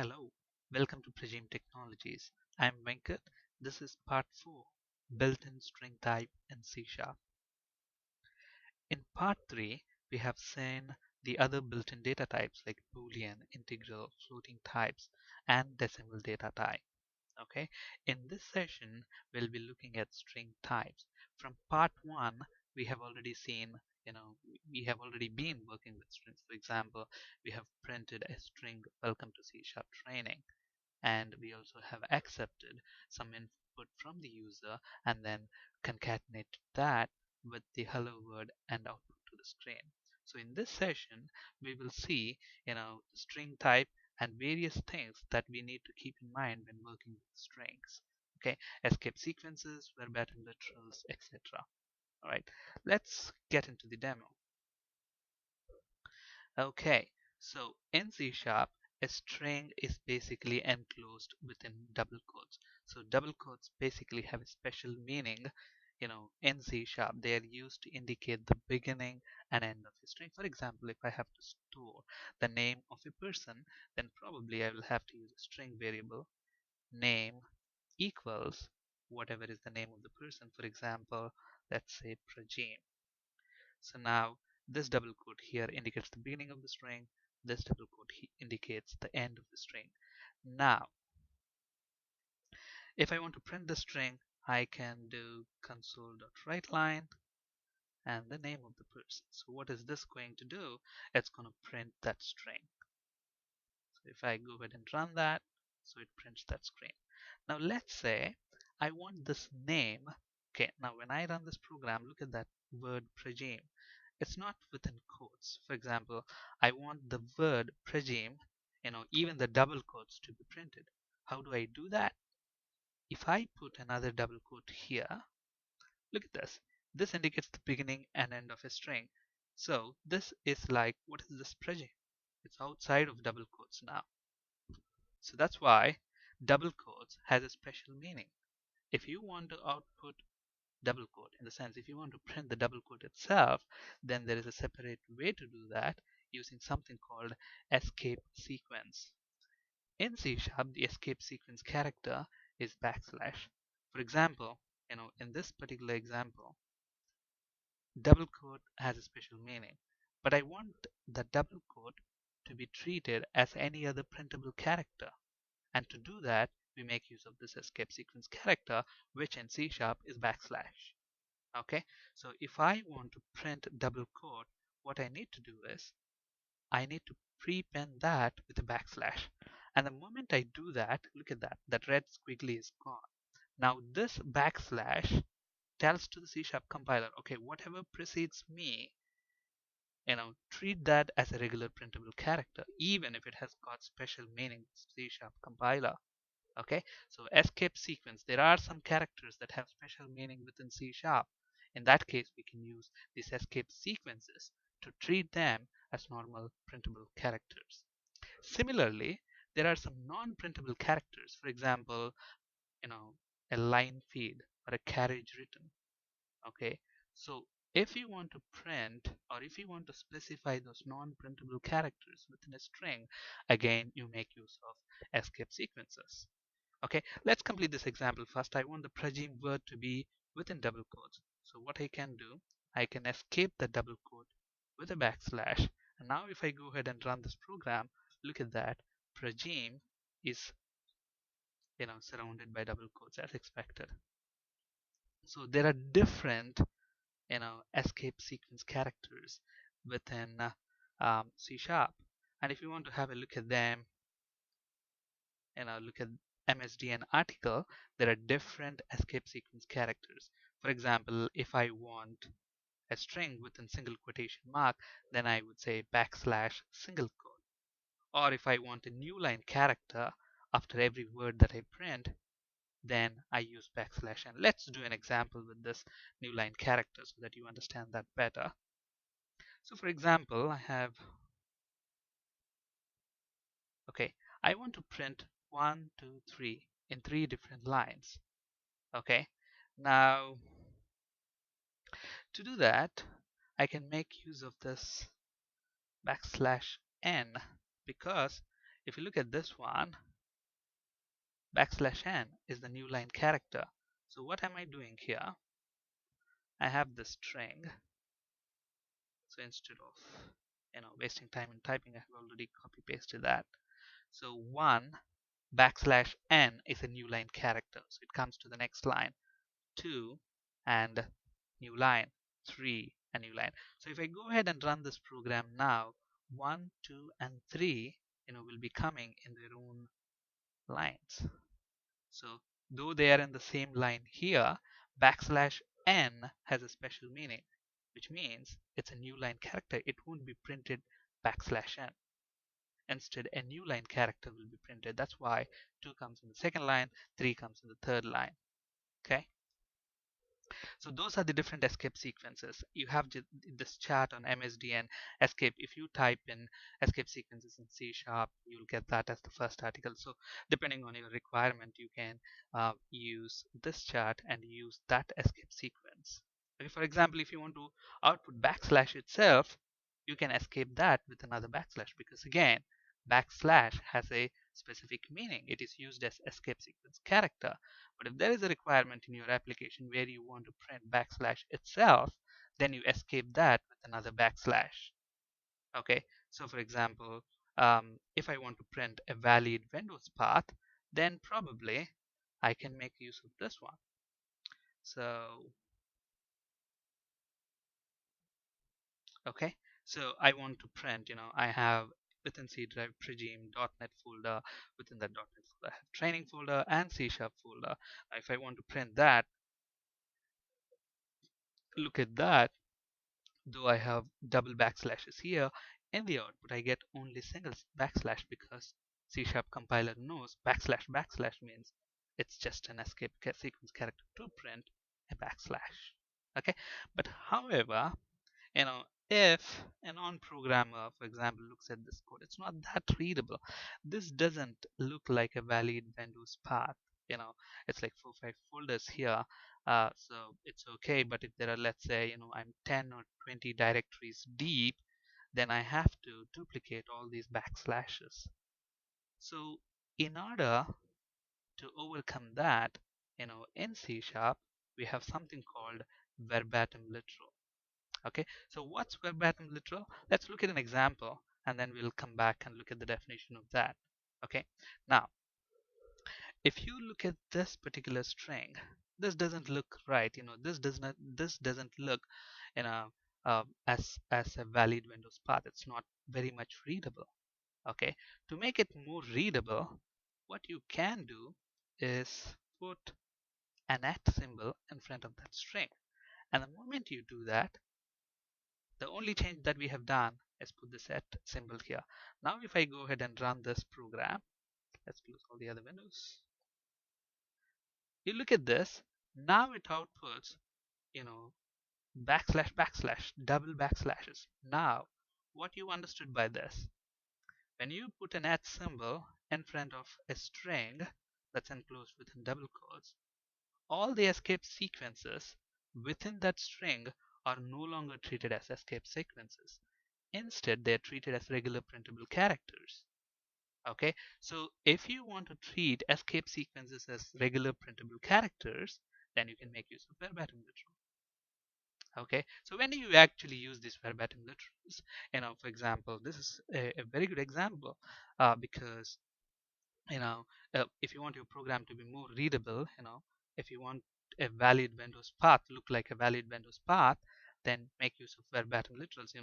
Hello, welcome to Prajim Technologies. I'm Venkat. This is part 4, built-in string type in C Sharp. In part 3, we have seen the other built-in data types like Boolean, integral, floating types, and decimal data type. Okay, in this session, we'll be looking at string types. From part 1, we have already seen, we have already been working with strings. For example, we have printed a string welcome to C Sharp training, and we also have accepted some input from the user and then concatenate that with the hello word and output to the screen. So in this session, we will see, string type and various things that we need to keep in mind when working with strings. Okay, escape sequences, verbatim literals, etc. All right, let's get into the demo. Okay, so in C Sharp, a string is basically enclosed within double quotes. So double quotes basically have a special meaning, in C Sharp. They are used to indicate the beginning and end of a string. For example, if I have to store the name of a person, then probably I will have to use a string variable name equals whatever is the name of the person. For example, let's say Prajim. So now this double quote here indicates the beginning of the string. This double quote indicates the end of the string. Now, if I want to print the string, I can do console.writeLine and the name of the person. So what is this going to do? It's going to print that string. So if I go ahead and run that, so it prints that screen. Now let's say I want this name. Okay, now when I run this program, look at that word Prajim. It's not within quotes. For example, I want the word Prajim, even the double quotes to be printed. How do I do that? If I put another double quote here, look at this. This indicates the beginning and end of a string. So this is like, what is this Prajim? It's outside of double quotes now. So that's why double quotes has a special meaning. If you want to output double quote, in the sense if you want to print the double quote itself, then there is a separate way to do that using something called escape sequence. In C Sharp, the escape sequence character is backslash. For example, in this particular example, double quote has a special meaning, but I want the double quote to be treated as any other printable character. And to do that, we make use of this escape sequence character, which in C Sharp is backslash. Okay, so if I want to print double quote, what I need to do is I need to prepend that with a backslash. And the moment I do that, look at that, that red squiggly is gone. Now this backslash tells to the C Sharp compiler, okay, whatever precedes me, treat that as a regular printable character, even if it has got special meaning with C Sharp compiler. Okay, so escape sequence, there are some characters that have special meaning within C Sharp. In that case, we can use these escape sequences to treat them as normal printable characters. Similarly, there are some non-printable characters. For example, you know, a line feed or a carriage written. Okay, so if you want to print or if you want to specify those non-printable characters within a string, again, you make use of escape sequences. Okay, let's complete this example first. I want the Prajim word to be within double quotes. So what I can do, I can escape the double quote with a backslash. And now if I go ahead and run this program, look at that. Prajim is, surrounded by double quotes as expected. So there are different, escape sequence characters within C Sharp. And if you want to have a look at them, look at MSDN article, there are different escape sequence characters. For example, if I want a string within single quotation mark, then I would say backslash single quote. Or if I want a new line character after every word that I print, then I use backslash. And let's do an example with this new line character so that you understand that better. So for example, okay, I want to print 1, 2, 3 in 3 different lines. Okay, now to do that, I can make use of this backslash n, because if you look at this one, \n is the new line character. So what am I doing here? I have this string. So instead of wasting time in typing, I have already copy pasted that. So 1 \n is a new line character. So it comes to the next line. 2 and new line. 3 a new line. So if I go ahead and run this program now, 1, 2, and 3 will be coming in their own lines. So though they are in the same line here, \n has a special meaning, which means it's a new line character. It won't be printed \n. Instead, a new line character will be printed. That's why 2 comes in the second line, 3 comes in the third line. Okay. So those are the different escape sequences. You have this chart on MSDN escape. If you type in escape sequences in C#, you'll get that as the first article. So depending on your requirement, you can use this chart and use that escape sequence. Okay, for example, if you want to output \/ itself, you can escape that with another \/ because again, \/ has a specific meaning. It is used as escape sequence character. But if there is a requirement in your application where you want to print \/ itself, then you escape that with another \. Okay, so for example, if I want to print a valid Windows path, then probably I can make use of this one. So okay, so I want to print, I have within C drive Prigim .NET folder. Within that .NET folder, I have training folder and C# folder. If I want to print that, look at that. Though I have double \/ here, in the output I get only single \/ because C# compiler knows \/ means it's just an escape sequence character to print a \. Okay, but however, if a non-programmer, for example, looks at this code, it's not that readable. This doesn't look like a valid Windows path. It's like 4-5 folders here. So it's okay. But if there are, let's say, I'm 10 or 20 directories deep, then I have to duplicate all these \. So in order to overcome that, in C#, we have something called verbatim literal. Okay, so what's verbatim literal? Let's look at an example and then we'll come back and look at the definition of that. Okay, now if you look at this particular string, this doesn't look right. This doesn't look as a valid Windows path. It's not very much readable. Okay, to make it more readable, what you can do is put an @ symbol in front of that string, and the moment you do that, the only change that we have done is put this @ symbol here. Now if I go ahead and run this program, let's close all the other windows. You look at this, now it outputs, \/ double \. Now, what you understood by this, when you put an @ symbol in front of a string that's enclosed within double quotes, all the escape sequences within that string are no longer treated as escape sequences. Instead, they're treated as regular printable characters. Okay, so if you want to treat escape sequences as regular printable characters, then you can make use of verbatim literal. Okay, so when do you actually use these verbatim literals? For example, this is a very good example because if you want your program to be more readable, if you want a valid Windows path look like a valid Windows path, then make use of verbatim literals.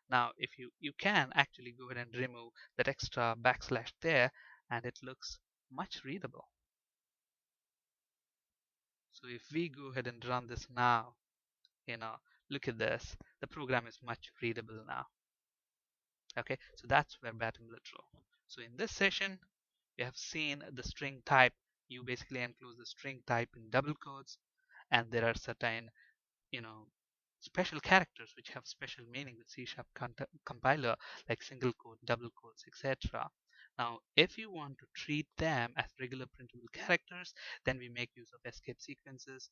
Now if you can actually go ahead and remove that extra \/ there, and it looks much readable. So if we go ahead and run this now, look at this, the program is much readable now. Okay, so that's verbatim literal. So in this session, we have seen the string type. You basically enclose the string type in double quotes, and there are certain, special characters which have special meaning with C# compiler, like single quote, double quotes, etc. Now, if you want to treat them as regular printable characters, then we make use of escape sequences.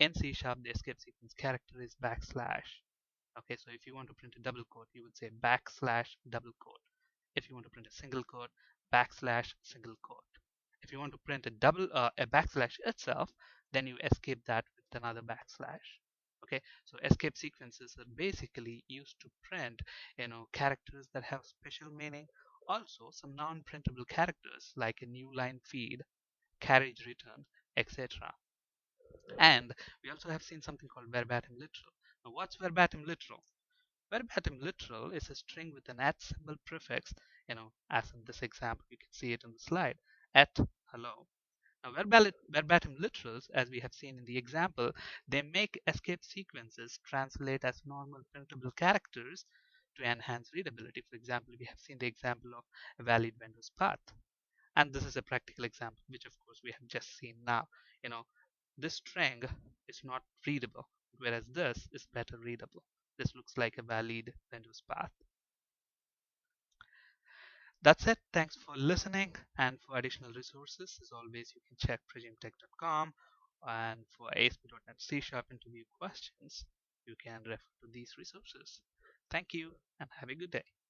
In C#, the escape sequence character is \. Okay, so if you want to print a double quote, you would say \/ double quote. If you want to print a single quote, backslash single quote. If you want to print a backslash itself, then you escape that with another backslash. Okay, so escape sequences are basically used to print, characters that have special meaning. Also, some non-printable characters like a new line feed, carriage return, etc. And we also have seen something called verbatim literal. Now, what's verbatim literal? Verbatim literal is a string with an at symbol prefix, as in this example, you can see it in the slide, at hello. Now, verbatim literals, as we have seen in the example, they make escape sequences translate as normal printable characters to enhance readability. For example, we have seen the example of a valid Windows path. And this is a practical example, which of course we have just seen now. You know, this string is not readable, whereas this is better readable. This looks like a valid Windows path. That's it. Thanks for listening. And for additional resources, as always, you can check pragimtech.com. And for ASP.NET C# interview questions, you can refer to these resources. Thank you and have a good day.